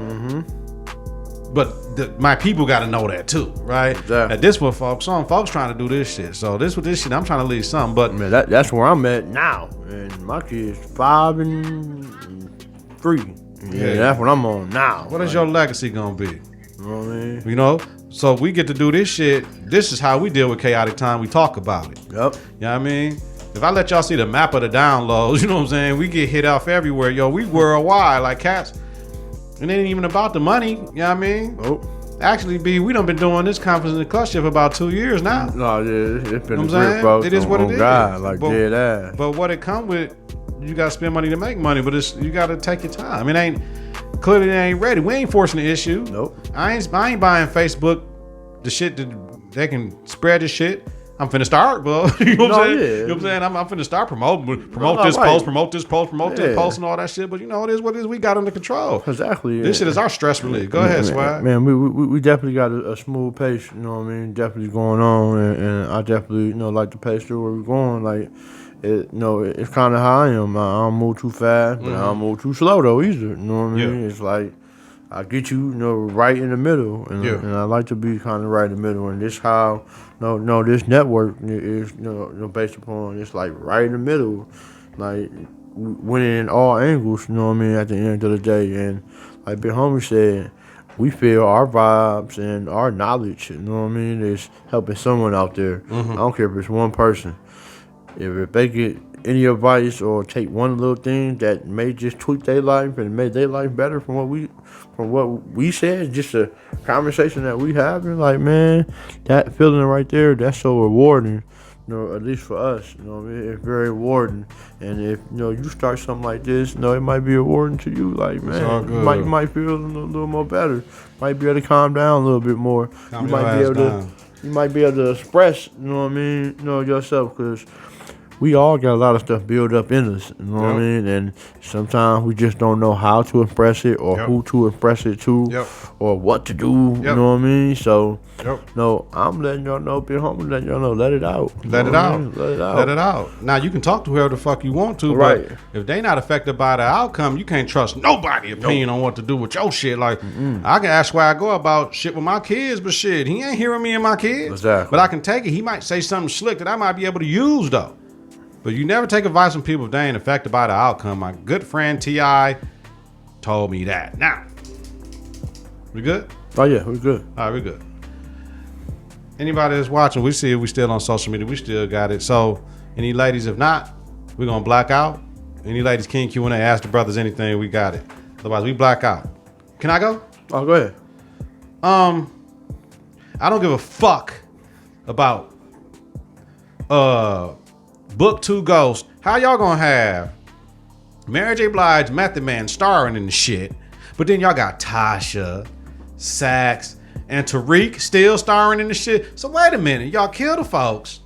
But my people got to know that too, right? Exactly. At this point, folks trying to do this shit. So with this shit, I'm trying to leave something. But man, that's where I'm at now, and my kids 5 and 3. Yeah, that's what I'm on now. What is your legacy gonna be? You know what I mean? You know? So we get to do this shit. This is how we deal with chaotic time. We talk about it. Yep. You know what I mean? If I let y'all see the map of the downloads, you know what I'm saying? We get hit off everywhere. Yo, we worldwide like cats. And it ain't even about the money. You know what I mean? Nope. Actually, B, we done been doing this Confidence and Klutch shit for about 2 years now. No, yeah, it's been You know a what I'm grip, saying? bro. It is what it is. God, like But- dead ass. But what it come with, you gotta spend money to make money, but you gotta take your time. It ain't, clearly they ain't ready. We ain't forcing the issue. Nope. I ain't buying Facebook, the shit that they can spread the shit. I'm finna start, bro. You know what I'm saying? Yeah. You know what I'm saying? I'm finna start promote No, this right. post, promote this post, promote this Yeah. post and all that shit. But you know, it is what it is. We got under control. Exactly. This shit is our stress relief. Go ahead, Swagg. Man, we definitely got a smooth pace, you know what I mean? Definitely going on, and I definitely, like the pace through where we're going. Like, it's kind of how I am. I don't move too fast, but I don't move too slow, though, either. You know what I mean? Yeah. It's like, I get you, right in the middle, and, Yeah. and I like to be kind of right in the middle, and this how, this network is, based upon, it's like right in the middle, like, winning in all angles, you know what I mean, at the end of the day, and like Big Homie said, we feel our vibes and our knowledge, you know what I mean, is helping someone out there. I don't care if it's one person. If they get any advice or take one little thing that may just tweak their life and make their life better from what we said, just a conversation that we having, like, man, that feeling right there, that's so rewarding. At least for us, what I mean, it's very rewarding. And if you start something like this, it might be rewarding to you. Like, man, all you good. might feel a little more better. Might be able to calm down a little bit more. Calm You your might be ass able down. to. You might be able to express, yourself, because we all got a lot of stuff built up in us, you know what I Yep. mean? And sometimes we just don't know how to express it or Yep. who to express it to Yep. or what to do, Yep. you know what I mean? So, Yep. no, I'm letting y'all know, Big Homie, letting y'all know, let it out. You Let know it what I out. mean? Let it out. Let it out. Now you can talk to whoever the fuck you want to, Right. but if they not affected by the outcome, you can't trust nobody opinion on what to do with your shit. Like I can ask Swagg-O about shit with my kids, but shit, he ain't hearing me and my kids. Exactly. But I can take it. He might say something slick that I might be able to use though. But you never take advice from people if they ain't affected by the outcome. My good friend T.I. told me that. Now, we good? Oh, yeah, we're good. All right, we're good. Anybody that's watching, we see we still on social media. We still got it. So, any ladies, if not, we're going to black out. Any ladies, King Q&A, ask the brothers anything, we got it. Otherwise, we black out. Can I go? Oh, go ahead. I don't give a fuck about Book 2 Ghost. How y'all gonna have Mary J. Blige, Method Man starring in the shit, but then y'all got Tasha, Sax, and Tariq still starring in the shit? So wait a minute, y'all kill the folks,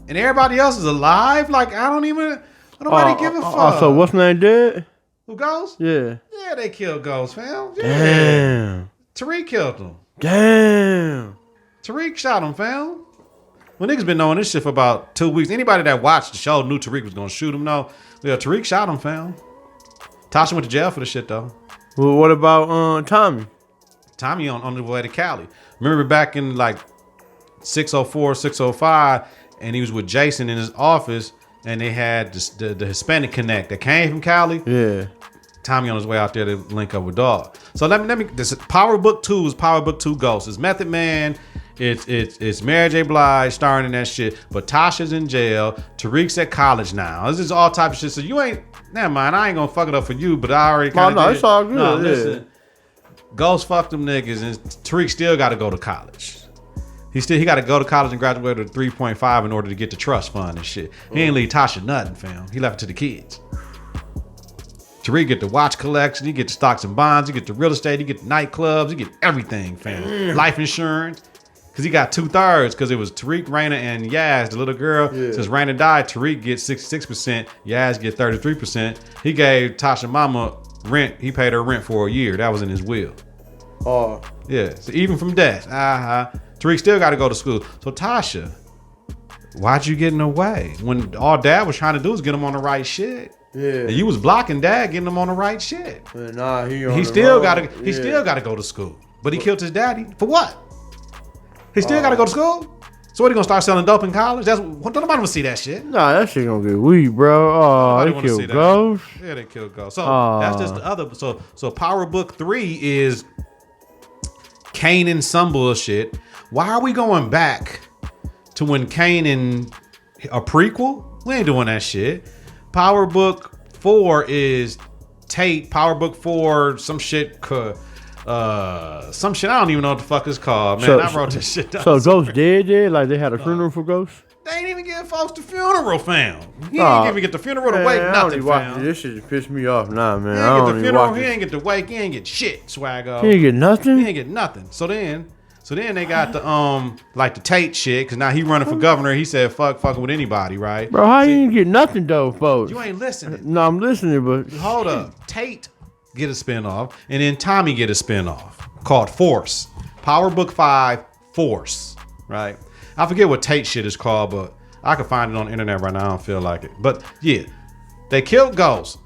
and everybody else is alive? Like, nobody give a fuck. So what's name dead? Who Ghost? Yeah. Yeah, they killed Ghost, fam. Yeah. Damn. Tariq killed him. Damn. Tariq shot him, fam. Well, niggas been knowing this shit for about 2 weeks. Anybody that watched the show knew Tariq was gonna shoot him. No, yeah, Tariq shot him, fam. Tasha went to jail for the shit though. Well, what about Tommy? Tommy on the way to Cali. Remember back in like 604, 605, and he was with Jason in his office, and they had the Hispanic Connect that came from Cali. Yeah. Tommy on his way out there to link up with Dog. So let me. This Power Book 2 is Power Book 2 Ghost. It's Method Man. It's Mary J. Blige starring in that shit. But Tasha's in jail. Tariq's at college now. This is all type of shit. So you ain't. Never mind. I ain't gonna fuck it up for you. But I already kind of. No, it's all good. No, yeah. listen. Ghost fucked them niggas, and Tariq still got to go to college. He got to go to college and graduate with a 3.5 in order to get the trust fund and shit. He ain't leave Tasha nothing, fam. He left it to the kids. Tariq get the watch collection, he get the stocks and bonds, he get the real estate, he get the nightclubs, he get everything, fam. Life insurance. Because he got 2/3, because it was Tariq, Raina, and Yaz, the little girl. Yeah. Since Raina died, Tariq gets 66%, Yaz get 33%. He gave Tasha mama rent, he paid her rent for a year. That was in his will. Oh. Yeah, so even from death, Tariq still got to go to school. So Tasha, why'd you get in the way? When all Dad was trying to do was get him on the right shit. Yeah. And you was blocking Dad getting him on the right shit. Nah, He still got to go to school. But he killed his daddy for what? He still got to go to school. So what, he gonna start selling dope in college? Don't nobody want to see that shit. Nah, that shit gonna get weak, bro. Oh, Nobody they wanna see killed that. Ghost. Yeah, they killed Ghost. So that's just the other. So Power Book 3 is Kanan some bullshit. Why are we going back to when Kanan a prequel? We ain't doing that shit. Power Book 4 is Tate. Power Book 4 some shit I don't even know what the fuck it's called, man. I wrote this shit down. So Ghost dead? Like they had a funeral for Ghost? They ain't even give folks the funeral, fam. He ain't even get the funeral to wake nothing, fam. This shit pissed me off now, man. He ain't get the funeral. He ain't get the wake. He ain't get shit, Swagg-O. He ain't get nothing? He ain't get nothing. So then they got the like the Tate shit, because now he running for governor. He said fucking with anybody, right? Bro, how you ain't get nothing though, folks? You ain't listening. No, I'm listening, but hold up. Tate get a spinoff, and then Tommy get a spinoff called Force. Power Book 5 Force, right? I forget what Tate shit is called, but I can find it on the internet right now. I don't feel like it. But yeah, they killed Ghost.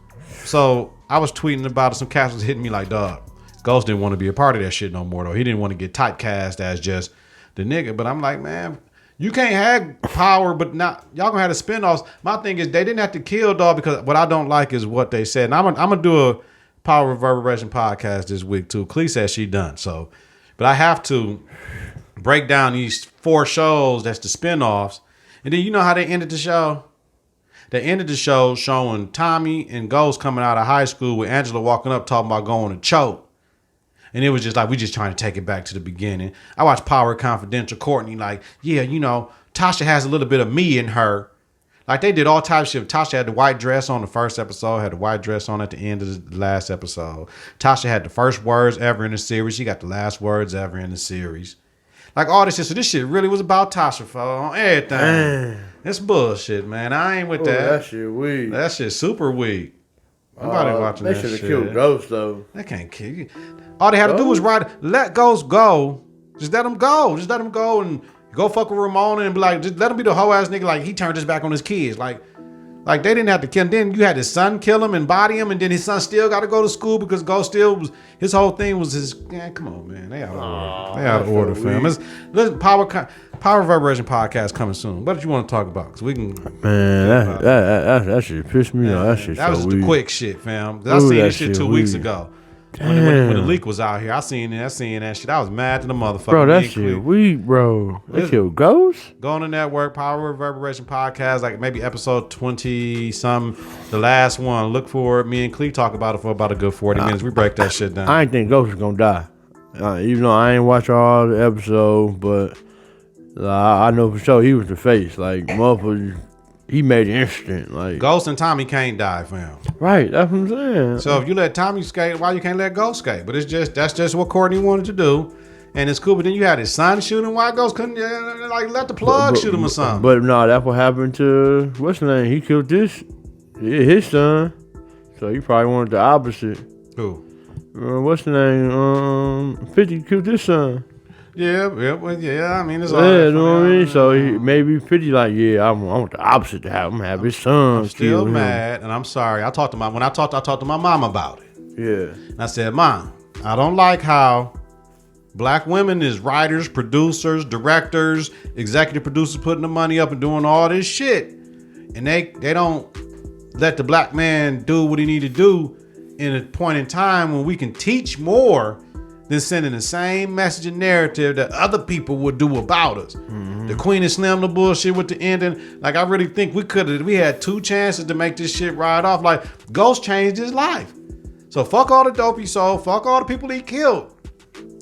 So I was tweeting about it. Some cats was hitting me like, dog, Ghost didn't want to be a part of that shit no more, though. He didn't want to get typecast as just the nigga. But I'm like, man, you can't have power, but not y'all gonna have the spinoffs. My thing is they didn't have to kill dog, because what I don't like is what they said. And I'm gonna do a Power Reverberation podcast this week too. Clee said she done. So, but I have to break down these 4 shows that's the spinoffs. And then you know how they ended the show? They ended the show showing Tommy and Ghost coming out of high school with Angela walking up talking about going to choke. And it was just like, we just trying to take it back to the beginning. I watched Power Confidential. Courtney like, yeah, you know, Tasha has a little bit of me in her. Like they did all types of shit. Tasha had the white dress on the first episode, had the white dress on at the end of the last episode. Tasha had the first words ever in the series. She got the last words ever in the series. Like all this shit. So this shit really was about Tasha on everything. Man. It's bullshit, man. I ain't with that. That shit weak. That shit super weak. Nobody watching that shit. They should have killed Ghost though. They can't kill you. All they had to do was let Ghost go. Just let him go. Just let him go and go fuck with Ramona and be like, just let him be the whole ass nigga. Like he turned his back on his kids. Like they didn't have to kill him. Then you had his son kill him and body him, and then his son still got to go to school because Ghost still was, his whole thing was his, man, come on, man. They out of order. They out of order, fam. Listen, Power Reverberation podcast coming soon. What did you want to talk about? Because we can. Man, that shit pissed me off. That shit that was so the quick shit, fam. I seen this shit 2 weeks ago. When the leak was out here, I seen that shit. I was mad to the motherfucker. Bro, that shit weak, bro. They killed Ghost? Go on the network, Power Reverberation Podcast, like maybe episode 20 something, the last one. Look for it. Me and Clee talk about it for about a good 40 minutes. We break that shit down. I ain't think Ghost was gonna die. Even though I ain't watch all the episodes, but I know for sure he was the face. Like, motherfucker, he made it instant. Like Ghost and Tommy can't die, fam. Right, that's what I'm saying. So if you let Tommy skate, why you can't let Ghost skate? But that's just what Courtney wanted to do, and it's cool. But then you had his son shooting. Why Ghost couldn't let the plug shoot him or something? But no, that's what happened to what's the name? He killed his son. So he probably wanted the opposite. Who? What's the name? 50 killed his son. Yeah. I mean, it's all. Yeah, you know what I mean. So maybe 50 like, yeah, I want the opposite to happen. I'm gonna have his son. I'm still mad, and I'm sorry. I talked to my mom about it. Yeah. And I said, Mom, I don't like how black women is writers, producers, directors, executive producers putting the money up and doing all this shit, and they don't let the black man do what he need to do in a point in time when we can teach more than sending the same message and narrative that other people would do about us. Mm-hmm. The Queen and Slim, the bullshit with the ending. Like, I really think we had 2 chances to make this shit ride off. Like, Ghost changed his life. So fuck all the dope he sold. Fuck all the people he killed.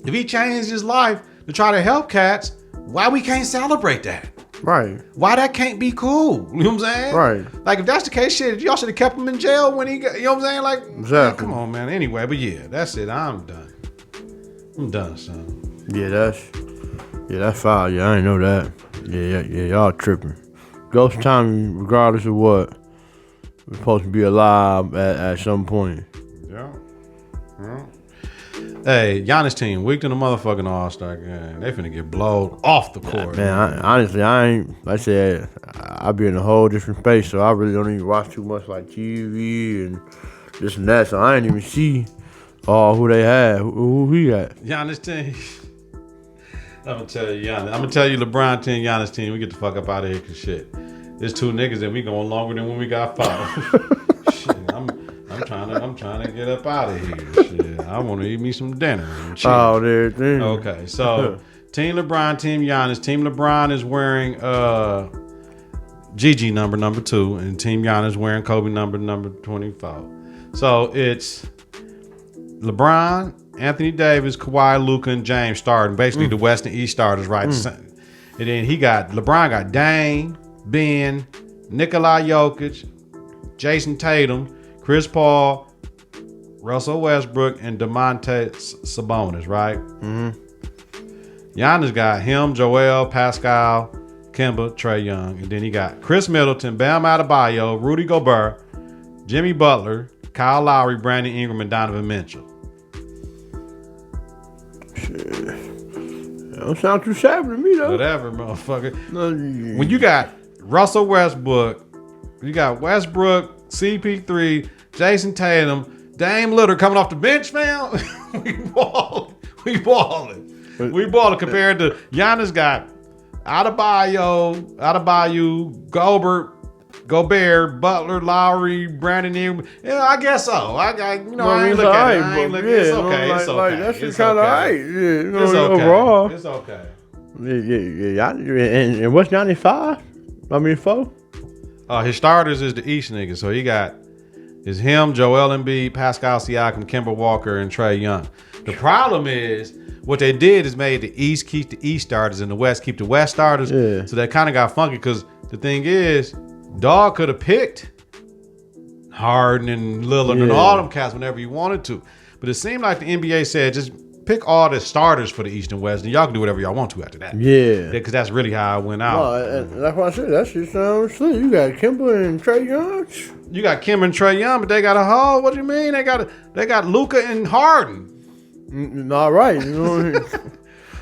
If he changed his life to try to help cats, why we can't celebrate that? Right. Why that can't be cool? You know what I'm saying? Right. Like, if that's the case, shit, y'all should have kept him in jail when he got, you know what I'm saying? Like, exactly. Man, come on, man. Anyway, but yeah, that's it. I'm done. I'm done, son. Yeah, that's foul. Yeah, I ain't know that. Yeah, y'all tripping. Ghost Tommy, regardless of what, was supposed to be alive at some point. Yeah. Hey, Giannis team, weak to the motherfucking All-Star game. They finna get blowed off the court. Man, honestly, I ain't, like I said, I be in a whole different space, so I really don't even watch too much like TV and this and that, so I ain't even see who they had. Who he got? Giannis team. I'm gonna tell you, Giannis. I'm gonna tell you, LeBron team, Giannis team. We get the fuck up out of here, cause shit, there's 2 niggas and we going longer than when we got 5. Shit, I'm I'm trying to get up out of here. Shit. I want to eat me some dinner. And chill. Oh, there. Okay, so Team LeBron, Team Giannis. Team LeBron is wearing Gigi number 2, and Team Giannis wearing Kobe number 24. So it's LeBron, Anthony Davis, Kawhi, Luka, and James starting. Basically, the West and East starters, right? And then LeBron got Dame, Ben, Nikola Jokic, Jason Tatum, Chris Paul, Russell Westbrook, and DeMonte Sabonis, right? Giannis got him, Joel, Pascal, Kemba, Trae Young, and then he got Chris Middleton, Bam Adebayo, Rudy Gobert, Jimmy Butler, Kyle Lowry, Brandon Ingram, and Donovan Mitchell. Shit. Don't sound too shabby to me, though. Whatever, motherfucker. When you got Russell Westbrook, you got Westbrook, CP3, Jason Tatum, Dame Lillard coming off the bench, man. We balling. Compared to Giannis got Adebayo, Gobert, Butler, Lowry, Brandon Ingram. Yeah, I guess so. I ain't looking at it. It's okay. It's okay. That's just kind of right. Yeah, it's okay. Overall. It's okay. Yeah. And what's 95? 4? His starters is the East niggas. So he got is him, Joel Embiid, Pascal Siakam, Kemba Walker, and Trae Young. The problem is what they did is made the East keep the East starters and the West keep the West starters. Yeah. So that kind of got funky because the thing is, Dog could have picked Harden and Lillard and all them cats whenever you wanted to. But it seemed like the NBA said just pick all the starters for the East and West and y'all can do whatever y'all want to after that. Yeah. Because that's really how it went out. No, and that's why I said that shit sounds slick. You got Kemba and Trae Young. You got Kim and Trae Young, but they got a whole, what do you mean? They got Luka and Harden. Not right. You know what I mean?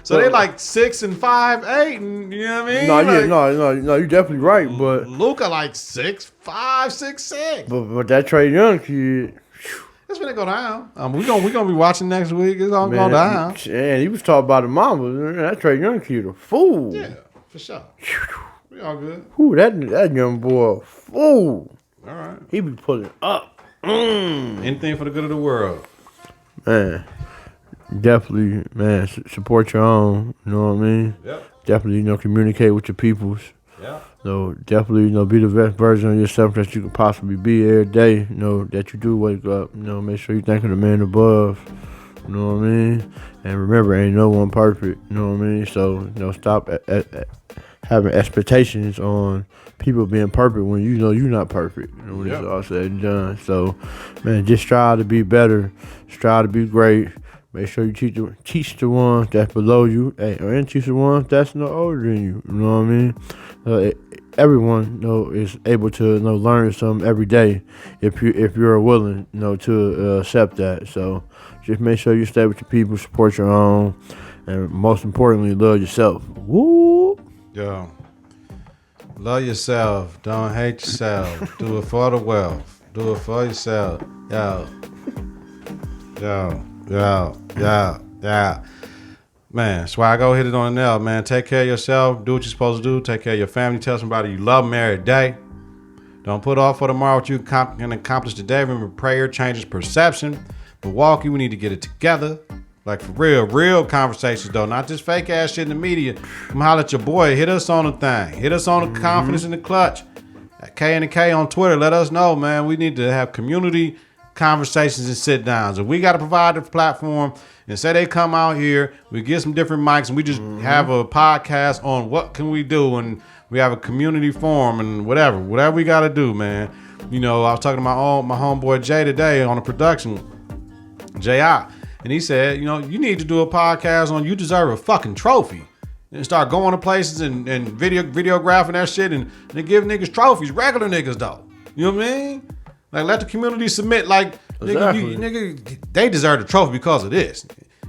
So they like 6 and 5, 8, and you know what I mean? No, you're definitely right, but Luka like 6'5", 6'6". But that Trae Young kid, That's when it go down. We gonna be watching next week. It's gonna go down. And he was talking about the mama. That Trae Young kid a fool. Yeah, for sure. We all good. Ooh, that young boy a fool. All right. He be pulling up. Anything for the good of the world. Man. Definitely, man, support your own, you know what I mean? Yep. Definitely, communicate with your peoples. Yeah. So definitely, be the best version of yourself that you can possibly be every day, that you do wake up, make sure you think of the man above, you know what I mean? And remember, ain't no one perfect, you know what I mean? So, stop having expectations on people being perfect when you know you're not perfect, when it's all said and done. So, man, just strive to be better, strive to be great. Make sure you teach the ones that's below you, and teach the ones that's no older than you. You know what I mean? Everyone is able to learn something every day if you're willing to accept that. So just make sure you stay with your people, support your own, and most importantly, love yourself. Woo! Yo, love yourself. Don't hate yourself. Do it for the wealth. Do it for yourself. Yo. Yeah. Man, Swagg-O hit it on the nail, man. Take care of yourself. Do what you're supposed to do. Take care of your family. Tell somebody you love them every day. Don't put off for tomorrow what you can accomplish today. Remember, prayer changes perception. Milwaukee, we need to get it together. Like, for real conversations, though. Not just fake ass shit in the media. Come holler at your boy. Hit us on the thing. Hit us on the Confidence in the Klutch. At K on Twitter. Let us know, man. We need to have community conversations and sit downs. If we got to provide a platform and say they come out here, we get some different mics and we just have a podcast on what can we do, and we have a community forum and whatever we got to do, man. I was talking to my homeboy Jay today on the production, JI, and he said, you need to do a podcast on you deserve a fucking trophy. And start going to places and videographing that shit and they give niggas trophies, regular niggas though. You know what I mean? Like, let the community submit, like, exactly. nigga, they deserve the trophy because of this.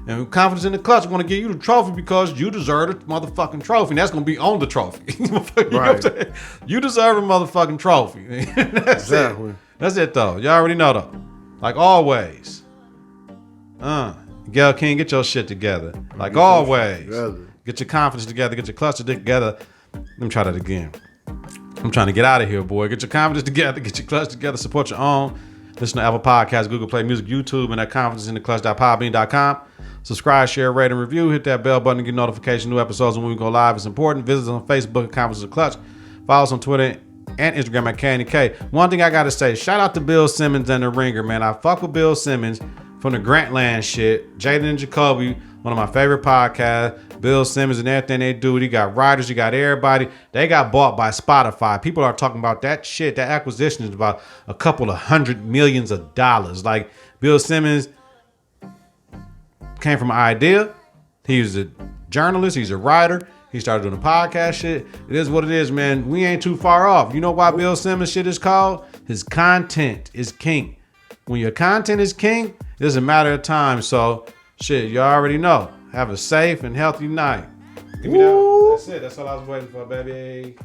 And Confidence in the Klutch want to give you the trophy because you deserve the motherfucking trophy. And that's going to be on the trophy. You know what I'm saying? You deserve a motherfucking trophy. That's exactly. That's it, though. You already know, though. Like always. Gail King, get your shit together. Like always. Get your confidence together. Get your cluster together. Let me try that again. I'm trying to get out of here, boy. Get your confidence together. Get your clutch together. Support your own. Listen to Apple Podcasts, Google Play Music, YouTube, and at confidenceintheclutch.podbean.com. Subscribe, share, rate, and review. Hit that bell button to get notifications of new episodes when we go live. It's important. Visit us on Facebook at Confidence in the Clutch. Follow us on Twitter and Instagram at Candy K. One thing I got to say, shout out to Bill Simmons and The Ringer, man. I fuck with Bill Simmons from the Grantland shit. Jaden and Jacoby, one of my favorite podcasts. Bill Simmons and everything they do. You got writers, you got everybody. They got bought by Spotify. People are talking about that shit. That acquisition is about a couple of $100 million. Like, Bill Simmons came from an idea. He was a journalist. He's a writer. He started doing the podcast shit. It is what it is, man. We ain't too far off. You know why Bill Simmons shit is called? His content is king. When your content is king, it's a matter of time. So, shit, you already know. Have a safe and healthy night. Give me that. That's it. That's all I was waiting for, baby.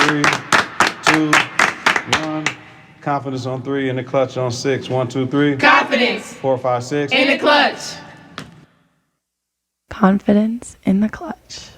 3, 2, 1. Confidence on 3 and the clutch on 6. 1, 2, 3. Confidence 4, 5, 6. in the clutch. Confidence in the clutch.